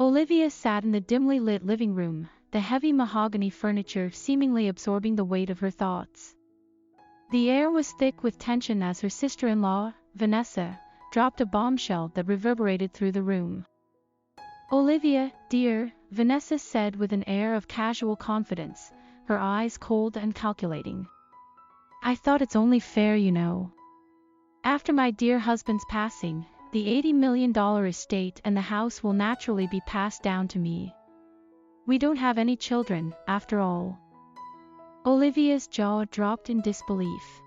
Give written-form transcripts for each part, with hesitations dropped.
Olivia sat in the dimly lit living room, the heavy mahogany furniture seemingly absorbing the weight of her thoughts. The air was thick with tension as her sister-in-law, Vanessa, dropped a bombshell that reverberated through the room. "Olivia, dear," Vanessa said with an air of casual confidence, her eyes cold and calculating. "I thought it's only fair, you know. After my dear husband's passing, the $80 million estate and the house will naturally be passed down to me. We don't have any children, after all." Olivia's jaw dropped in disbelief.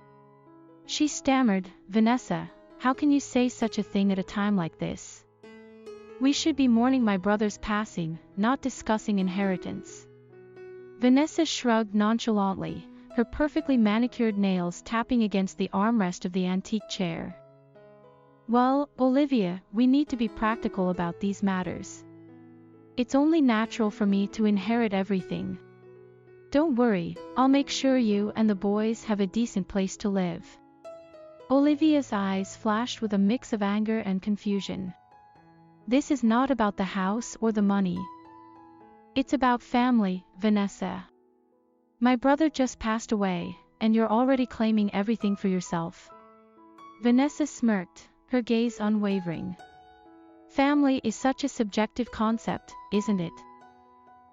She stammered, "Vanessa, how can you say such a thing at a time like this? We should be mourning my brother's passing, not discussing inheritance." Vanessa shrugged nonchalantly, her perfectly manicured nails tapping against the armrest of the antique chair. "Well, Olivia, we need to be practical about these matters. It's only natural for me to inherit everything. Don't worry, I'll make sure you and the boys have a decent place to live." Olivia's eyes flashed with a mix of anger and confusion. "This is not about the house or the money. It's about family, Vanessa. My brother just passed away, and you're already claiming everything for yourself." Vanessa smirked, her gaze unwavering. "Family is such a subjective concept, isn't it?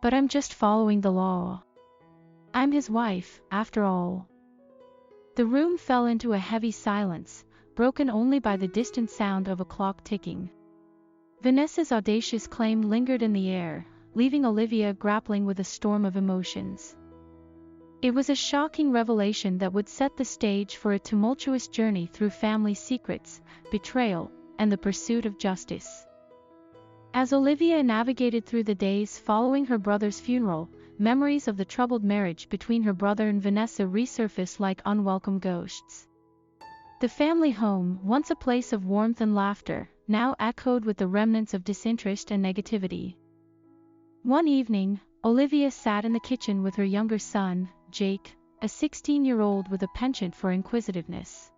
But I'm just following the law. I'm his wife, after all." The room fell into a heavy silence, broken only by the distant sound of a clock ticking. Vanessa's audacious claim lingered in the air, leaving Olivia grappling with a storm of emotions. It was a shocking revelation that would set the stage for a tumultuous journey through family secrets, betrayal, and the pursuit of justice. As Olivia navigated through the days following her brother's funeral, memories of the troubled marriage between her brother and Vanessa resurfaced like unwelcome ghosts. The family home, once a place of warmth and laughter, now echoed with the remnants of disinterest and negativity. One evening, Olivia sat in the kitchen with her younger son, Jake, a 16-year-old with a penchant for inquisitiveness.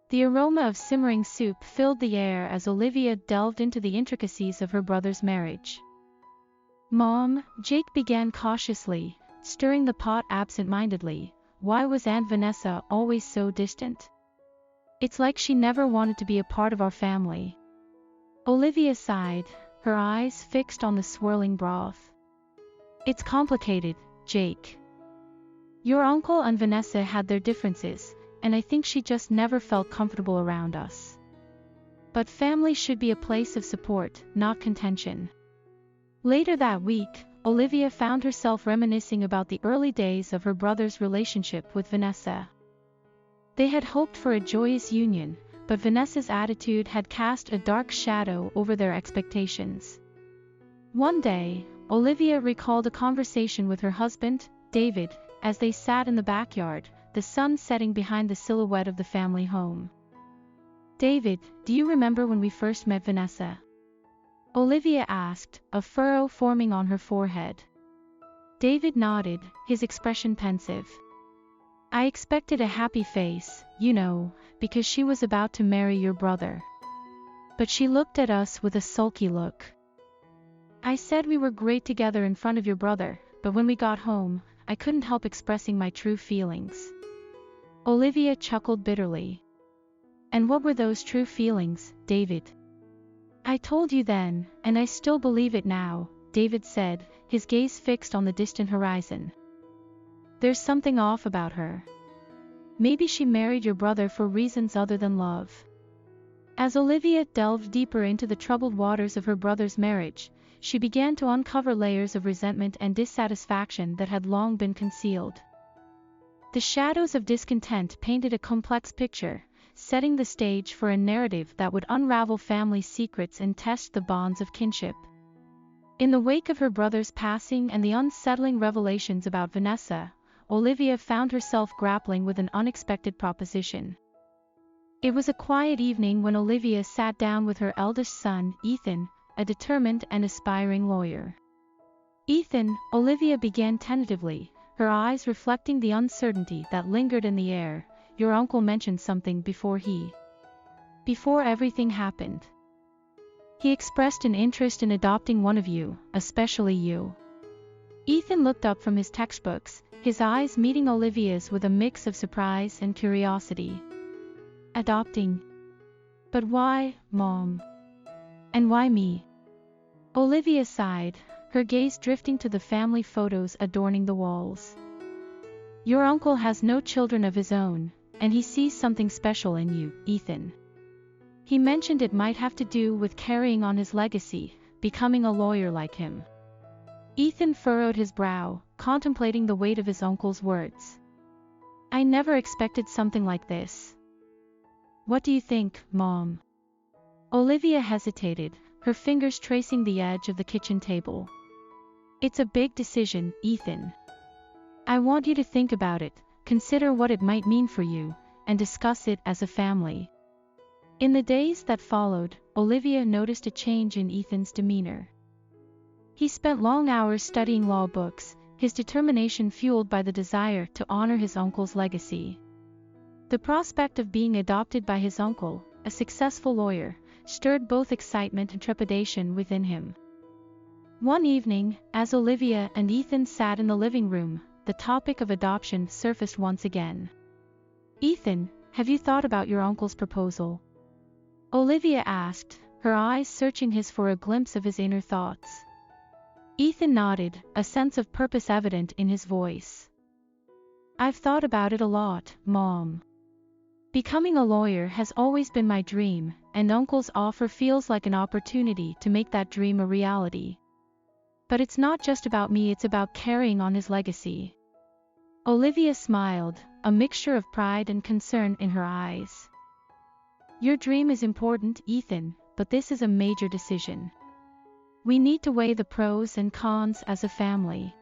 The aroma of simmering soup filled the air as Olivia delved into the intricacies of her brother's marriage. "Mom," Jake began cautiously, stirring the pot absent-mindedly, "why was Aunt Vanessa always so distant? It's like she never wanted to be a part of our family." Olivia sighed, her eyes fixed on the swirling broth. "It's complicated, Jake. Your uncle and Vanessa had their differences, and I think she just never felt comfortable around us. But family should be a place of support, not contention." Later that week, Olivia found herself reminiscing about the early days of her brother's relationship with Vanessa. They had hoped for a joyous union, but Vanessa's attitude had cast a dark shadow over their expectations. One day, Olivia recalled a conversation with her husband, David, as they sat in the backyard, the sun setting behind the silhouette of the family home. "David, do you remember when we first met Vanessa?" Olivia asked, a furrow forming on her forehead. David nodded, his expression pensive. "I expected a happy face, you know, because she was about to marry your brother. But she looked at us with a sulky look. I said we were great together in front of your brother, but when we got home, I couldn't help expressing my true feelings." Olivia chuckled bitterly. "And what were those true feelings, David?" "I told you then, and I still believe it now," David said, his gaze fixed on the distant horizon. "There's something off about her. Maybe she married your brother for reasons other than love." As Olivia delved deeper into the troubled waters of her brother's marriage, she began to uncover layers of resentment and dissatisfaction that had long been concealed. The shadows of discontent painted a complex picture, setting the stage for a narrative that would unravel family secrets and test the bonds of kinship. In the wake of her brother's passing and the unsettling revelations about Vanessa, Olivia found herself grappling with an unexpected proposition. It was a quiet evening when Olivia sat down with her eldest son, Ethan, a determined and aspiring lawyer. "Ethan," Olivia began tentatively, her eyes reflecting the uncertainty that lingered in the air, "your uncle mentioned something before everything happened. He expressed an interest in adopting one of you, especially you. Ethan looked up from his textbooks, his eyes meeting Olivia's with a mix of surprise and curiosity. Adopting? But why, Mom? And why me? Olivia sighed, her gaze drifting to the family photos adorning the walls. Your uncle has no children of his own, and he sees something special in you, Ethan. He mentioned it might have to do with carrying on his legacy, becoming a lawyer like him. Ethan furrowed his brow, contemplating the weight of his uncle's words. I never expected something like this. What do you think, Mom? Olivia hesitated, her fingers tracing the edge of the kitchen table. It's a big decision, Ethan. I want you to think about it, consider what it might mean for you, and discuss it as a family. In the days that followed, Olivia noticed a change in Ethan's demeanor. He spent long hours studying law books, his determination fueled by the desire to honor his uncle's legacy. The prospect of being adopted by his uncle, a successful lawyer, stirred both excitement and trepidation within him. One evening, as Olivia and Ethan sat in the living room, the topic of adoption surfaced once again. Ethan, have you thought about your uncle's proposal? Olivia asked, her eyes searching his for a glimpse of his inner thoughts. Ethan nodded, a sense of purpose evident in his voice. I've thought about it a lot, Mom. Becoming a lawyer has always been my dream, and Uncle's offer feels like an opportunity to make that dream a reality. But it's not just about me, it's about carrying on his legacy. Olivia smiled, a mixture of pride and concern in her eyes. Your dream is important, Ethan, but this is a major decision. We need to weigh the pros and cons as a family.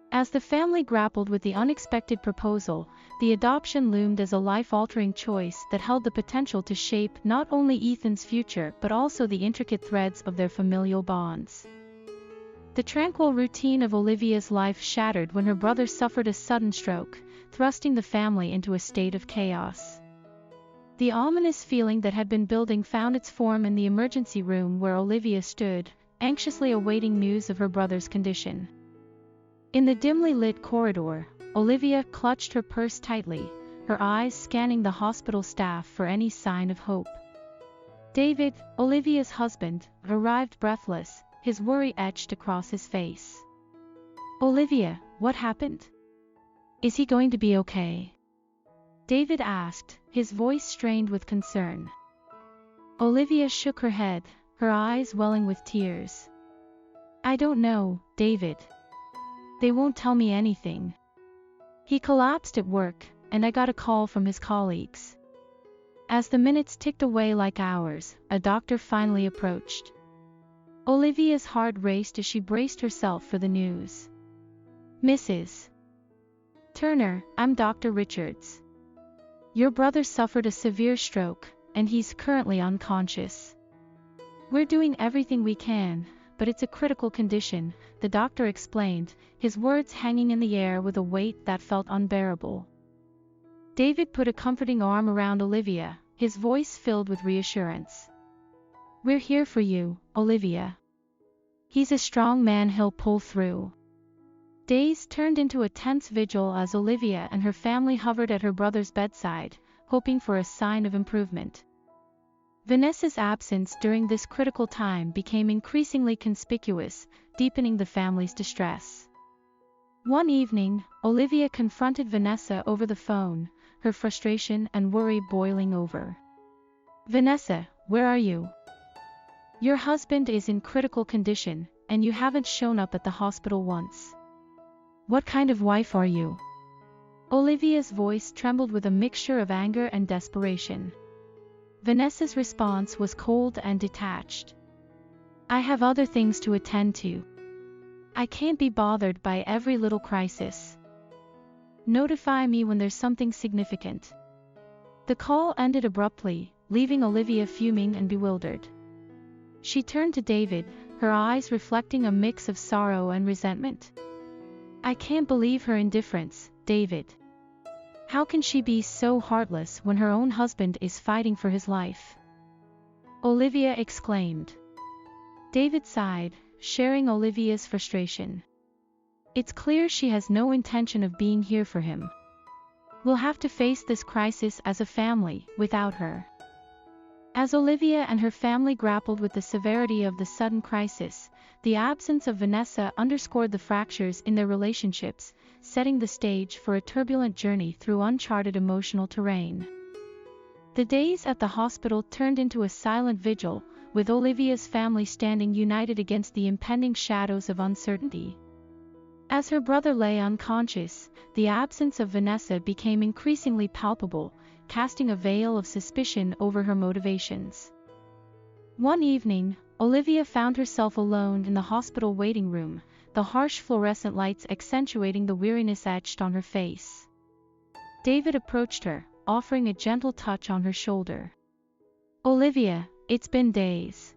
As the family grappled with the unexpected proposal, the adoption loomed as a life-altering choice that held the potential to shape not only Ethan's future but also the intricate threads of their familial bonds. The tranquil routine of Olivia's life shattered when her brother suffered a sudden stroke, thrusting the family into a state of chaos. The ominous feeling that had been building found its form in the emergency room where Olivia stood, anxiously awaiting news of her brother's condition. In the dimly lit corridor, Olivia clutched her purse tightly, her eyes scanning the hospital staff for any sign of hope. David, Olivia's husband, arrived breathless, his worry etched across his face. Olivia, what happened? Is he going to be okay? David asked, his voice strained with concern. Olivia shook her head, her eyes welling with tears. I don't know, David. They won't tell me anything. He collapsed at work, and I got a call from his colleagues. As the minutes ticked away like hours, a doctor finally approached. Olivia's heart raced as she braced herself for the news. Mrs. Turner, I'm Dr. Richards. Your brother suffered a severe stroke, and he's currently unconscious. We're doing everything we can, but it's a critical condition, the doctor explained, his words hanging in the air with a weight that felt unbearable. David put a comforting arm around Olivia, his voice filled with reassurance. We're here for you, Olivia. He's a strong man, he'll pull through. Days turned into a tense vigil as Olivia and her family hovered at her brother's bedside, hoping for a sign of improvement. Vanessa's absence during this critical time became increasingly conspicuous, deepening the family's distress. One evening, Olivia confronted Vanessa over the phone, her frustration and worry boiling over. Vanessa, where are you? Your husband is in critical condition, and you haven't shown up at the hospital once. What kind of wife are you? Olivia's voice trembled with a mixture of anger and desperation. Vanessa's response was cold and detached. I have other things to attend to. I can't be bothered by every little crisis. Notify me when there's something significant. The call ended abruptly, leaving Olivia fuming and bewildered. She turned to David, her eyes reflecting a mix of sorrow and resentment. I can't believe her indifference, David. How can she be so heartless when her own husband is fighting for his life? Olivia exclaimed. David sighed, sharing Olivia's frustration. It's clear she has no intention of being here for him. We'll have to face this crisis as a family, without her. As Olivia and her family grappled with the severity of the sudden crisis, the absence of Vanessa underscored the fractures in their relationships, setting the stage for a turbulent journey through uncharted emotional terrain. The days at the hospital turned into a silent vigil, with Olivia's family standing united against the impending shadows of uncertainty. As her brother lay unconscious, the absence of Vanessa became increasingly palpable, casting a veil of suspicion over her motivations. One evening, Olivia found herself alone in the hospital waiting room, the harsh fluorescent lights accentuating the weariness etched on her face. David approached her, offering a gentle touch on her shoulder. "Olivia, it's been days.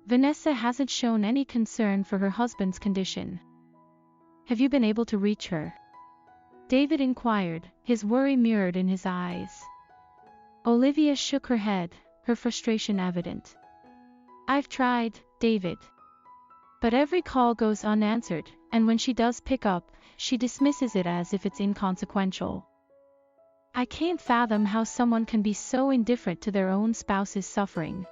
Vanessa hasn't shown any concern for her husband's condition. Have you been able to reach her?" David inquired, his worry mirrored in his eyes. Olivia shook her head, her frustration evident. "I've tried, David. But every call goes unanswered, and when she does pick up, she dismisses it as if it's inconsequential. I can't fathom how someone can be so indifferent to their own spouse's suffering."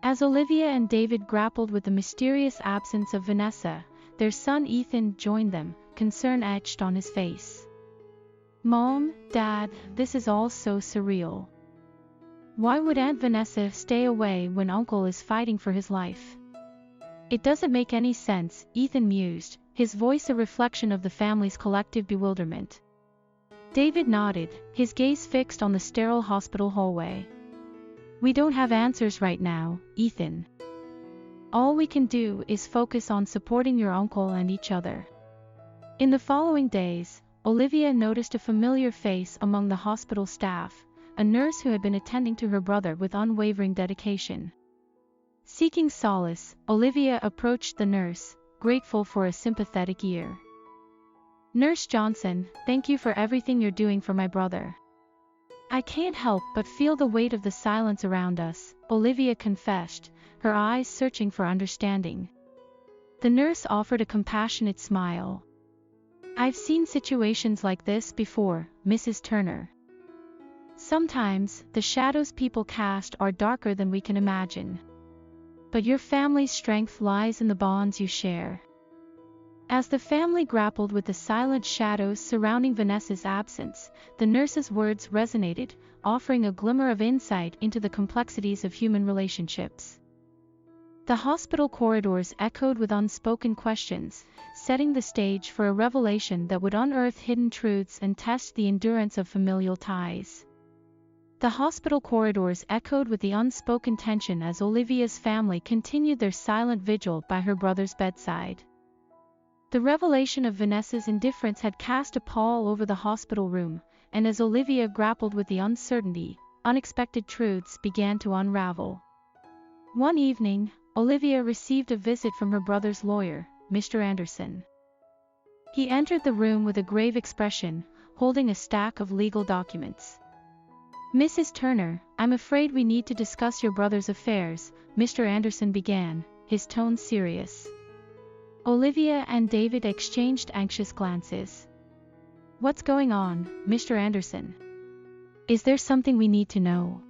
As Olivia and David grappled with the mysterious absence of Vanessa, their son Ethan joined them, concern etched on his face. "Mom, Dad, this is all so surreal. Why would Aunt Vanessa stay away when Uncle is fighting for his life? It doesn't make any sense," Ethan mused, his voice a reflection of the family's collective bewilderment. David nodded, his gaze fixed on the sterile hospital hallway. "We don't have answers right now, Ethan. All we can do is focus on supporting your uncle and each other." In the following days, Olivia noticed a familiar face among the hospital staff, a nurse who had been attending to her brother with unwavering dedication. Seeking solace, Olivia approached the nurse, grateful for a sympathetic ear. "Nurse Johnson, thank you for everything you're doing for my brother. I can't help but feel the weight of the silence around us," Olivia confessed, her eyes searching for understanding. The nurse offered a compassionate smile. "I've seen situations like this before, Mrs. Turner. Sometimes, the shadows people cast are darker than we can imagine. But your family's strength lies in the bonds you share." As the family grappled with the silent shadows surrounding Vanessa's absence, the nurse's words resonated, offering a glimmer of insight into the complexities of human relationships. The hospital corridors echoed with unspoken questions, setting the stage for a revelation that would unearth hidden truths and test the endurance of familial ties. The hospital corridors echoed with the unspoken tension as Olivia's family continued their silent vigil by her brother's bedside. The revelation of Vanessa's indifference had cast a pall over the hospital room, and as Olivia grappled with the uncertainty, unexpected truths began to unravel. One evening, Olivia received a visit from her brother's lawyer, Mr. Anderson. He entered the room with a grave expression, holding a stack of legal documents. "Mrs. Turner, I'm afraid we need to discuss your brother's affairs," Mr. Anderson began, his tone serious. Olivia and David exchanged anxious glances. "What's going on, Mr. Anderson? Is there something we need to know?"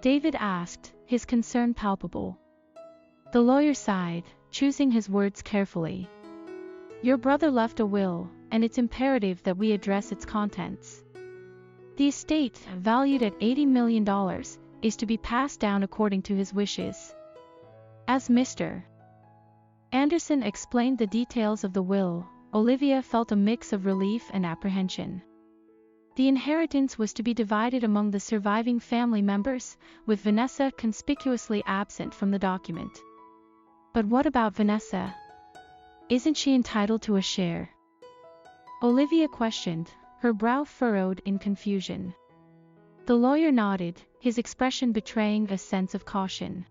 David asked, his concern palpable. The lawyer sighed, choosing his words carefully. "Your brother left a will, and it's imperative that we address its contents. The estate, valued at $80 million, is to be passed down according to his wishes." As Mr. Anderson explained the details of the will, Olivia felt a mix of relief and apprehension. The inheritance was to be divided among the surviving family members, with Vanessa conspicuously absent from the document. But what about Vanessa? Isn't she entitled to a share? Olivia questioned, her brow furrowed in confusion. The lawyer nodded, his expression betraying a sense of caution.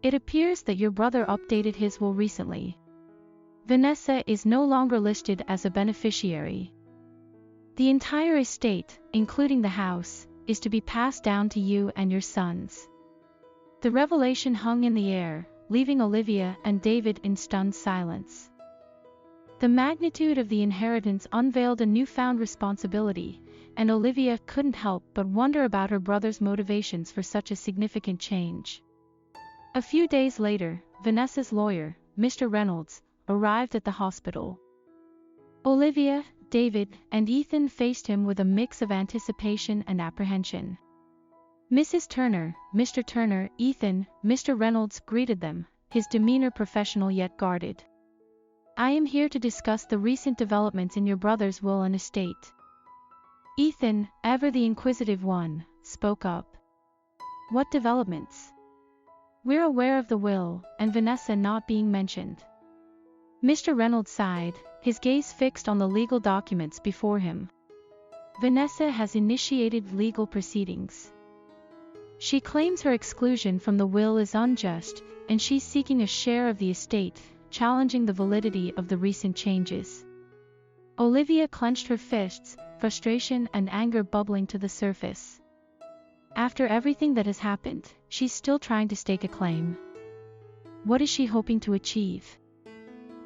"It appears that your brother updated his will recently. Vanessa is no longer listed as a beneficiary. The entire estate, including the house, is to be passed down to you and your sons." The revelation hung in the air, leaving Olivia and David in stunned silence. The magnitude of the inheritance unveiled a newfound responsibility, and Olivia couldn't help but wonder about her brother's motivations for such a significant change. A few days later, Vanessa's lawyer, Mr. Reynolds, arrived at the hospital. Olivia, David, and Ethan faced him with a mix of anticipation and apprehension. Mrs. Turner, Mr. Turner, Ethan, Mr. Reynolds greeted them, his demeanor professional yet guarded. "I am here to discuss the recent developments in your brother's will and estate." Ethan, ever the inquisitive one, spoke up. "What developments?" "We're aware of the will, and Vanessa not being mentioned." Mr. Reynolds sighed, his gaze fixed on the legal documents before him. "Vanessa has initiated legal proceedings. She claims her exclusion from the will is unjust, and she's seeking a share of the estate, challenging the validity of the recent changes." Olivia clenched her fists, frustration and anger bubbling to the surface. After everything that has happened, she's still trying to stake a claim. What is she hoping to achieve?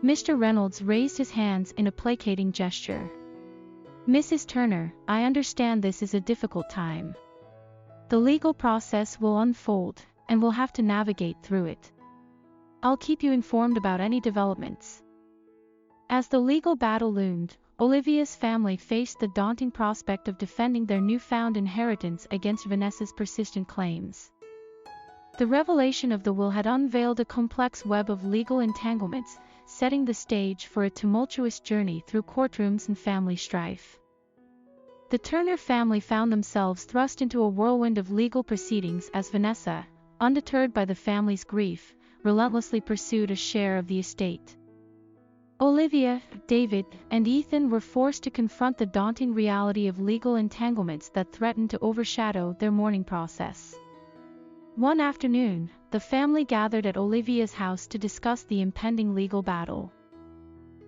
Mr. Reynolds raised his hands in a placating gesture. "Mrs. Turner, I understand this is a difficult time. The legal process will unfold, and we'll have to navigate through it. I'll keep you informed about any developments." As the legal battle loomed, Olivia's family faced the daunting prospect of defending their newfound inheritance against Vanessa's persistent claims. The revelation of the will had unveiled a complex web of legal entanglements, setting the stage for a tumultuous journey through courtrooms and family strife. The Turner family found themselves thrust into a whirlwind of legal proceedings as Vanessa, undeterred by the family's grief, relentlessly pursued a share of the estate. Olivia, David, and Ethan were forced to confront the daunting reality of legal entanglements that threatened to overshadow their mourning process. One afternoon, the family gathered at Olivia's house to discuss the impending legal battle.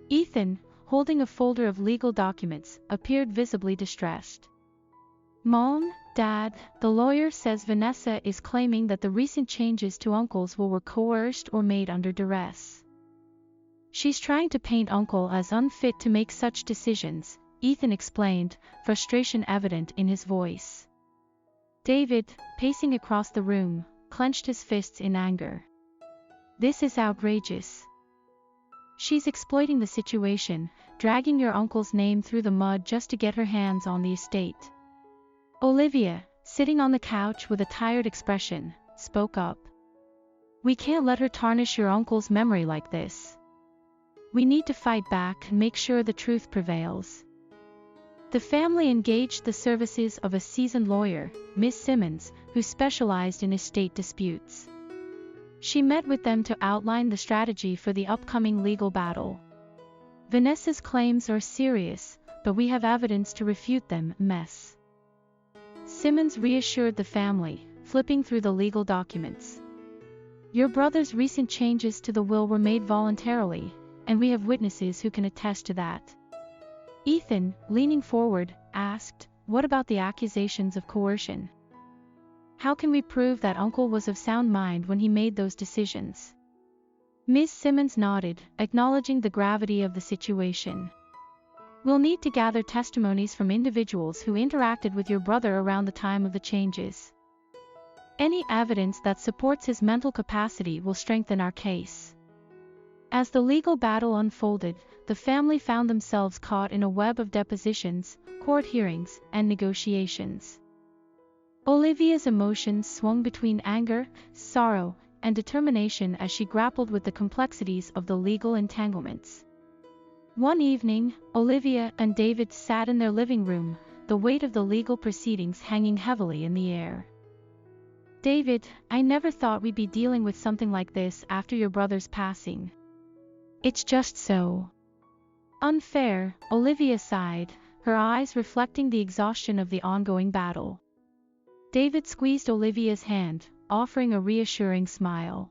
Ethan, holding a folder of legal documents, appeared visibly distressed. "Mom, Dad, the lawyer says Vanessa is claiming that the recent changes to Uncle's will were coerced or made under duress. She's trying to paint Uncle as unfit to make such decisions," Ethan explained, frustration evident in his voice. David, pacing across the room, clenched his fists in anger. "This is outrageous. She's exploiting the situation, dragging your uncle's name through the mud just to get her hands on the estate." Olivia, sitting on the couch with a tired expression, spoke up. "We can't let her tarnish your uncle's memory like this. We need to fight back and make sure the truth prevails." The family engaged the services of a seasoned lawyer, Miss Simmons, who specialized in estate disputes. She met with them to outline the strategy for the upcoming legal battle. "Vanessa's claims are serious, but we have evidence to refute them, Miss." Simmons reassured the family, flipping through the legal documents. "Your brother's recent changes to the will were made voluntarily, and we have witnesses who can attest to that." Ethan, leaning forward, asked, "What about the accusations of coercion? How can we prove that Uncle was of sound mind when he made those decisions?" Ms. Simmons nodded, acknowledging the gravity of the situation. "We'll need to gather testimonies from individuals who interacted with your brother around the time of the changes. Any evidence that supports his mental capacity will strengthen our case." As the legal battle unfolded, the family found themselves caught in a web of depositions, court hearings, and negotiations. Olivia's emotions swung between anger, sorrow, and determination as she grappled with the complexities of the legal entanglements. One evening, Olivia and David sat in their living room, the weight of the legal proceedings hanging heavily in the air. "David, I never thought we'd be dealing with something like this after your brother's passing. It's just so unfair," Olivia sighed, her eyes reflecting the exhaustion of the ongoing battle. David squeezed Olivia's hand, offering a reassuring smile.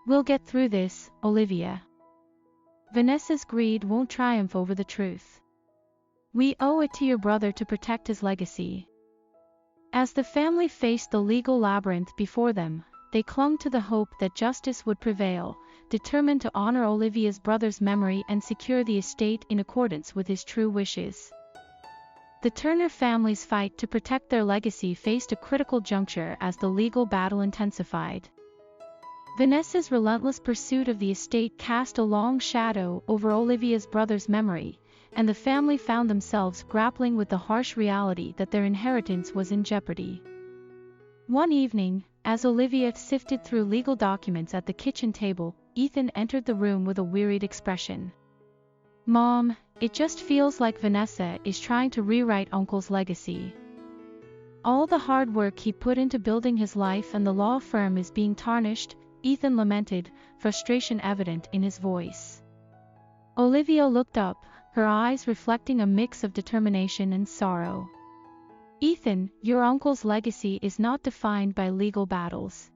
"We'll get through this, Olivia. Vanessa's greed won't triumph over the truth. We owe it to your brother to protect his legacy." As the family faced the legal labyrinth before them, they clung to the hope that justice would prevail, determined to honor Olivia's brother's memory and secure the estate in accordance with his true wishes. The Turner family's fight to protect their legacy faced a critical juncture as the legal battle intensified. Vanessa's relentless pursuit of the estate cast a long shadow over Olivia's brother's memory, and the family found themselves grappling with the harsh reality that their inheritance was in jeopardy. One evening, as Olivia sifted through legal documents at the kitchen table, Ethan entered the room with a wearied expression. "Mom, it just feels like Vanessa is trying to rewrite Uncle's legacy. All the hard work he put into building his life and the law firm is being tarnished," Ethan lamented, frustration evident in his voice. Olivia looked up, her eyes reflecting a mix of determination and sorrow. "Ethan, your uncle's legacy is not defined by legal battles.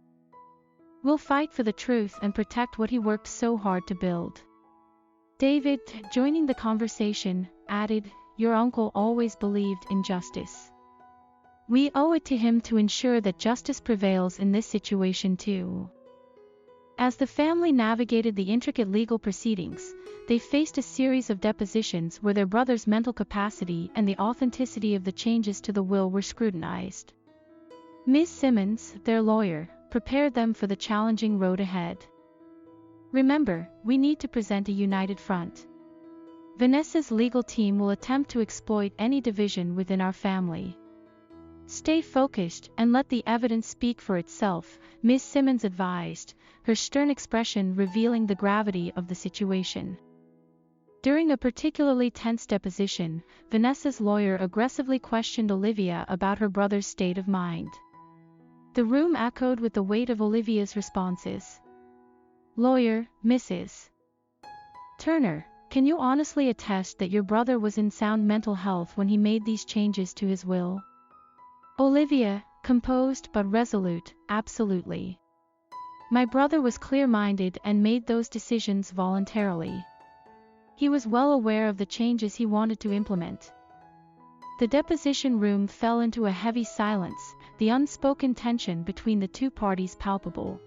We'll fight for the truth and protect what he worked so hard to build." David, joining the conversation, added, "Your uncle always believed in justice. We owe it to him to ensure that justice prevails in this situation too." As the family navigated the intricate legal proceedings, they faced a series of depositions where their brother's mental capacity and the authenticity of the changes to the will were scrutinized. Ms. Simmons, their lawyer, prepared them for the challenging road ahead. "Remember, we need to present a united front. Vanessa's legal team will attempt to exploit any division within our family. Stay focused and let the evidence speak for itself," Ms. Simmons advised, her stern expression revealing the gravity of the situation. During a particularly tense deposition, Vanessa's lawyer aggressively questioned Olivia about her brother's state of mind. The room echoed with the weight of Olivia's responses. "Lawyer, Mrs. Turner, can you honestly attest that your brother was in sound mental health when he made these changes to his will?" Olivia, composed but resolute, "Absolutely. My brother was clear-minded and made those decisions voluntarily. He was well aware of the changes he wanted to implement." The deposition room fell into a heavy silence, the unspoken tension between the two parties palpable.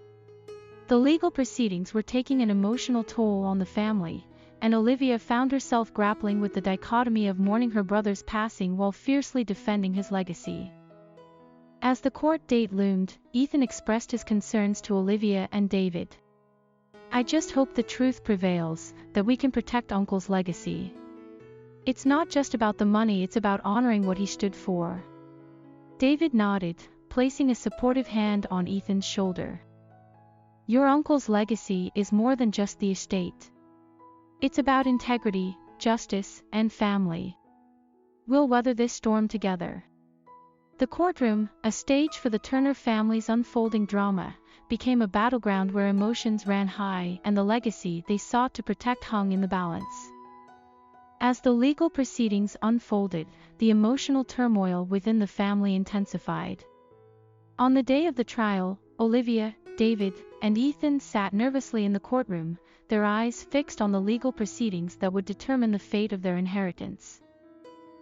The legal proceedings were taking an emotional toll on the family, and Olivia found herself grappling with the dichotomy of mourning her brother's passing while fiercely defending his legacy. As the court date loomed, Ethan expressed his concerns to Olivia and David. "I just hope the truth prevails, that we can protect Uncle's legacy. It's not just about the money, it's about honoring what he stood for." David nodded, placing a supportive hand on Ethan's shoulder. "Your uncle's legacy is more than just the estate. It's about integrity, justice, and family. We'll weather this storm together." The courtroom, a stage for the Turner family's unfolding drama, became a battleground where emotions ran high and the legacy they sought to protect hung in the balance. As the legal proceedings unfolded, the emotional turmoil within the family intensified. On the day of the trial, Olivia, David, and Ethan sat nervously in the courtroom, their eyes fixed on the legal proceedings that would determine the fate of their inheritance.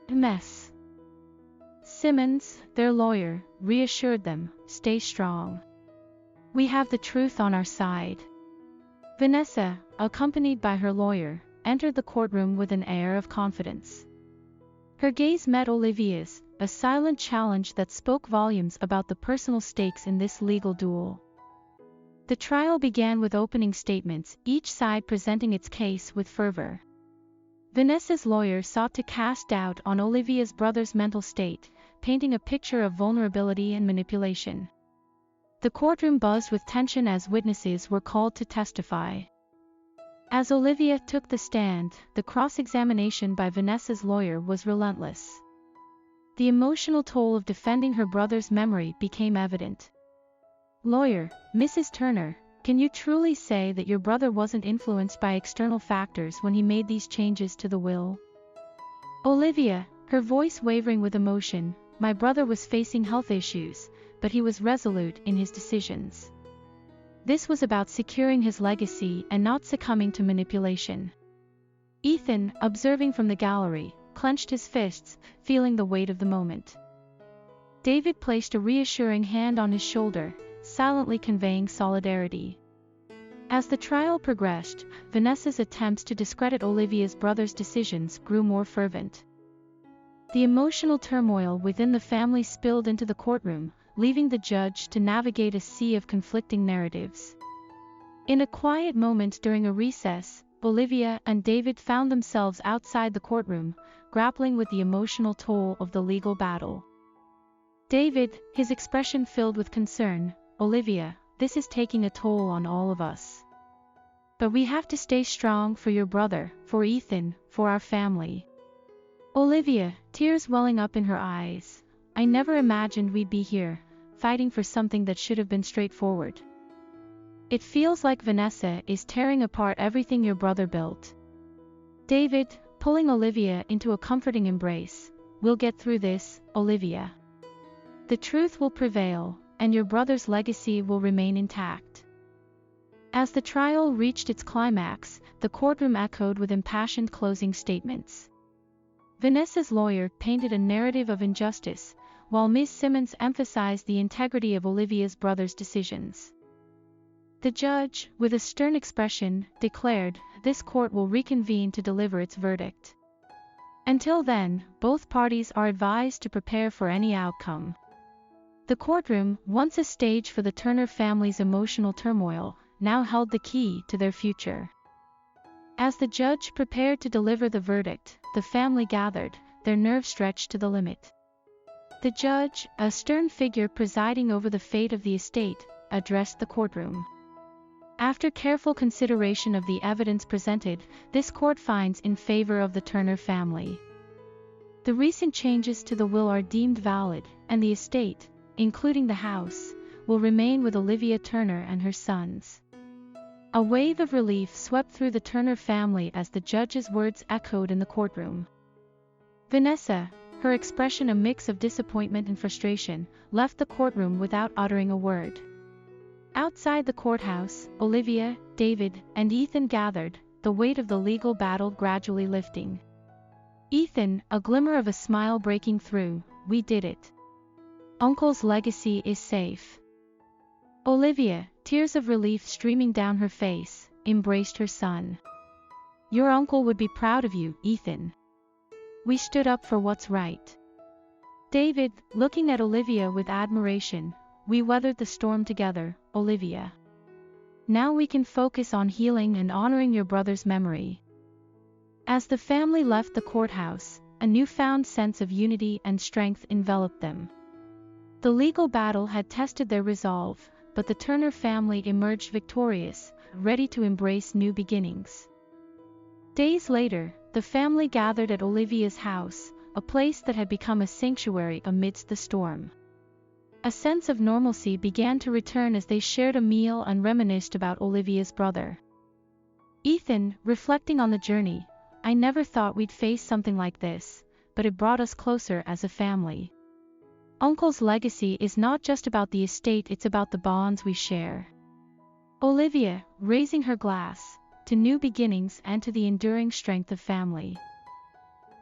Ms. Simmons, their lawyer, reassured them, "Stay strong. We have the truth on our side." Vanessa, accompanied by her lawyer, entered the courtroom with an air of confidence. Her gaze met Olivia's, a silent challenge that spoke volumes about the personal stakes in this legal duel. The trial began with opening statements, each side presenting its case with fervor. Vanessa's lawyer sought to cast doubt on Olivia's brother's mental state, painting a picture of vulnerability and manipulation. The courtroom buzzed with tension as witnesses were called to testify. As Olivia took the stand, the cross-examination by Vanessa's lawyer was relentless. The emotional toll of defending her brother's memory became evident. "Lawyer, Mrs. Turner, can you truly say that your brother wasn't influenced by external factors when he made these changes to the will?" Olivia, her voice wavering with emotion, "My brother was facing health issues, but he was resolute in his decisions. This was about securing his legacy and not succumbing to manipulation." Ethan, observing from the gallery, clenched his fists, feeling the weight of the moment. David placed a reassuring hand on his shoulder, silently conveying solidarity. As the trial progressed, Vanessa's attempts to discredit Olivia's brother's decisions grew more fervent. The emotional turmoil within the family spilled into the courtroom, leaving the judge to navigate a sea of conflicting narratives. In a quiet moment during a recess, Olivia and David found themselves outside the courtroom, grappling with the emotional toll of the legal battle. David, his expression filled with concern, "Olivia, this is taking a toll on all of us. But we have to stay strong for your brother, for Ethan, for our family." Olivia, tears welling up in her eyes, "I never imagined we'd be here, fighting for something that should have been straightforward. It feels like Vanessa is tearing apart everything your brother built." David, pulling Olivia into a comforting embrace, "We'll get through this, Olivia. The truth will prevail, and your brother's legacy will remain intact." As the trial reached its climax, the courtroom echoed with impassioned closing statements. Vanessa's lawyer painted a narrative of injustice, while Ms. Simmons emphasized the integrity of Olivia's brother's decisions. The judge, with a stern expression, declared, "This court will reconvene to deliver its verdict. Until then, both parties are advised to prepare for any outcome." The courtroom, once a stage for the Turner family's emotional turmoil, now held the key to their future. As the judge prepared to deliver the verdict, the family gathered, their nerves stretched to the limit. The judge, a stern figure presiding over the fate of the estate, addressed the courtroom. "After careful consideration of the evidence presented, this court finds in favor of the Turner family. The recent changes to the will are deemed valid, and the estate, including the house, will remain with Olivia Turner and her sons." A wave of relief swept through the Turner family as the judge's words echoed in the courtroom. Vanessa, her expression a mix of disappointment and frustration, left the courtroom without uttering a word. Outside the courthouse, Olivia, David, and Ethan gathered, the weight of the legal battle gradually lifting. Ethan, a glimmer of a smile breaking through, "We did it. Uncle's legacy is safe." Olivia, tears of relief streaming down her face, embraced her son. "Your uncle would be proud of you, Ethan. We stood up for what's right." David, looking at Olivia with admiration, "We weathered the storm together, Olivia. Now we can focus on healing and honoring your brother's memory." As the family left the courthouse, a newfound sense of unity and strength enveloped them. The legal battle had tested their resolve, but the Turner family emerged victorious, ready to embrace new beginnings. Days later, the family gathered at Olivia's house, a place that had become a sanctuary amidst the storm. A sense of normalcy began to return as they shared a meal and reminisced about Olivia's brother. Ethan, reflecting on the journey, "I never thought we'd face something like this, but it brought us closer as a family. Uncle's legacy is not just about the estate, it's about the bonds we share." Olivia, raising her glass, "To new beginnings and to the enduring strength of family.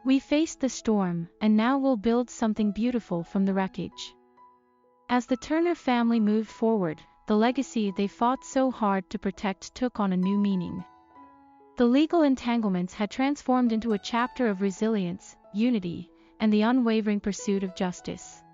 We faced the storm, and now we'll build something beautiful from the wreckage." As the Turner family moved forward, the legacy they fought so hard to protect took on a new meaning. The legal entanglements had transformed into a chapter of resilience, unity, and the unwavering pursuit of justice.